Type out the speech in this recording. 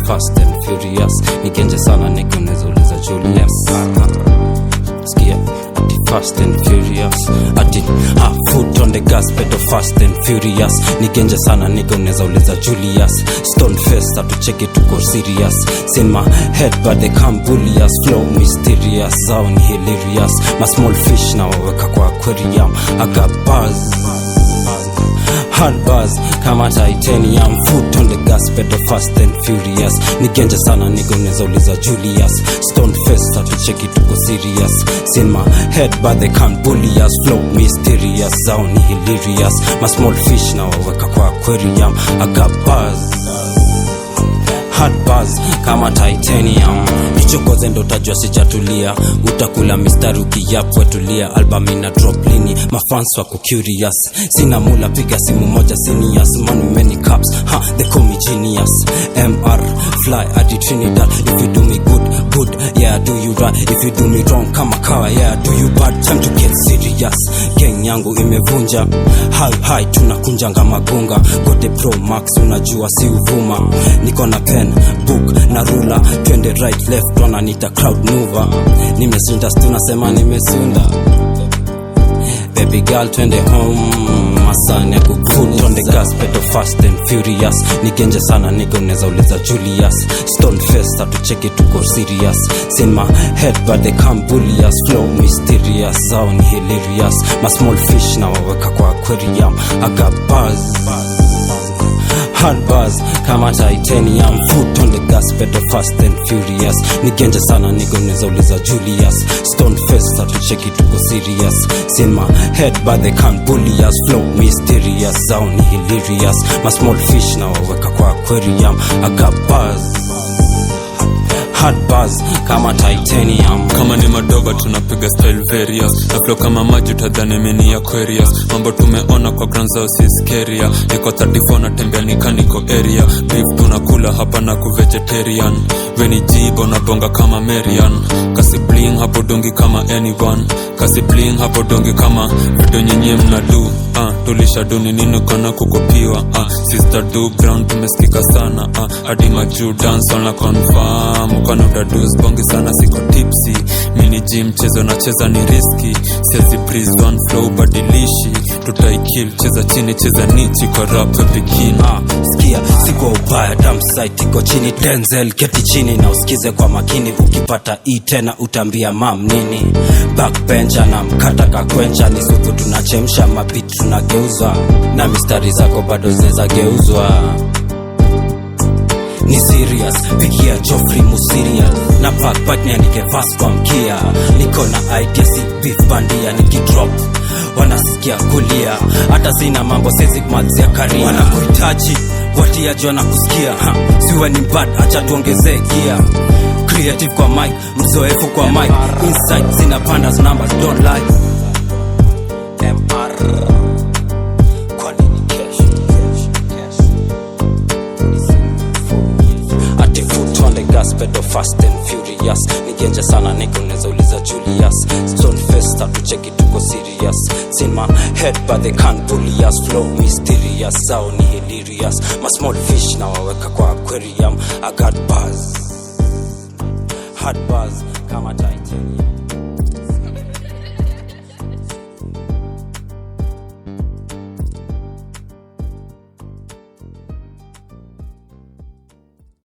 fast and furious. Nigenje sana niko nezauliza Julius. Skia ati fast and furious. Ati foot on the gas pedal fast and furious. Nigenje sana niko nezauliza Julius. Stone face atucheki tuko serious. In my head but they can't bully us. Flow mysterious, zao ni hilarious. My small fish na waweka kwa aquarium. I got buzz, hard buzz kama titanium. Foot on the gas pedal fast and furious. Nigenje sana niko nezauliza Julius. Stone face atucheki tuko serious. In my head but they can't bully us. Flow mysterious, zao ni hilarious. My small fish na waweka kwa aquarium. I got buzz, hard buzz kama titanium. Nichokoze ndo utajua sijatulia. Utakula mistari ukiyapwe tulia. Album ina drop lini, mafans wako curious. Sina mula piga simu moja seniors. Man many cups, they call me genius. MR, fly at Trinidad. If you do me good, good, yeah, do you right. If you do me wrong, kama kawa, yeah, do you bad. Time to get serious. Gang yangu imevunja. High, tunakunjanga magunga. Gote Pro Max, unajua si uvuma. Niko na pen, book, na ruler. Twende right, left, wananita crowd mover. Nimesunda, tunasema nimesunda. Baby girl, twende home. Masani foot on the gas pedal fast and furious. Nigenje sana niko nezauliza Julius. Stone face atucheki tuko serious. In my head but they can't bully us. Flow mysterious, zao ni hilarious. My small fish na waweka kwa aquarium. I got buzz, hard buzz kama titanium. Foot on the gas pedal fast and furious. Nigenje sana niko nezauliza Julius. Stone face atucheki tuko serious. In my head but they can't bully us. Flow mysterious, zao ni hilarious. My small fish na waweka kwa aquarium. I got buzz, hard buzz kama titanium. Kama ni madogo tunapiga style various. Na flow kama maji utadhani mini Aquarius. Mambo tumeona kwa ground zao si scary. Niko 34 na tembea nikaniko area. Beef tunakula hapa na ku-vegetarian. Weni jibo na bonga kama Marian. Kasi bling hapo dongi kama anyone. Kasi bling hapo dongi kama video nyenye mnadu. Tulisha duni nino kana kukopiwa. Sister do ground tumesikika sana. Hadi majuu dance on la confirm. Ukana udaduz bongi sana siko tipsy. Mini gym chezo na cheza ni risky. Siezi breeze one flow badilishi. Tutaikill cheza chini cheza nichi kwa rap begin. Skia siko ubaya damn site iko chini. Denzel keti chini na usikize kwa makini. Ukipata tena utambia mam nini. Backbencher na mkata kakwencha. Ni supu tunachemsha mabit tunageuza. Na mistari zako bado zinaweza geuzwa. Ni serious, pigia Joffrey Musiria. Na backpack niandike fast kwa mkia. Niko na idea si beef bandia. Nikidrop wanasikia kulia. Hata sina mambo sezi kumalizia career. Wanakuhitaji watiaji wanakusikia. Siwe ni bad acha tuongezee gear. Creative kwa mic, mzoefu kwa mic. Insight zina pandas numbers don't lie. MR kwa nini cash. Ati foot on the gas pedal fast and furious. Nigenje sana niko nezauliza Julius. Stone face atucheki tuko serious. In my head but they can't bully us. Flow mysterious, zao ni hilarious. My small fish na waweka kwa aquarium. I got buzz, hard buzz kama titanium.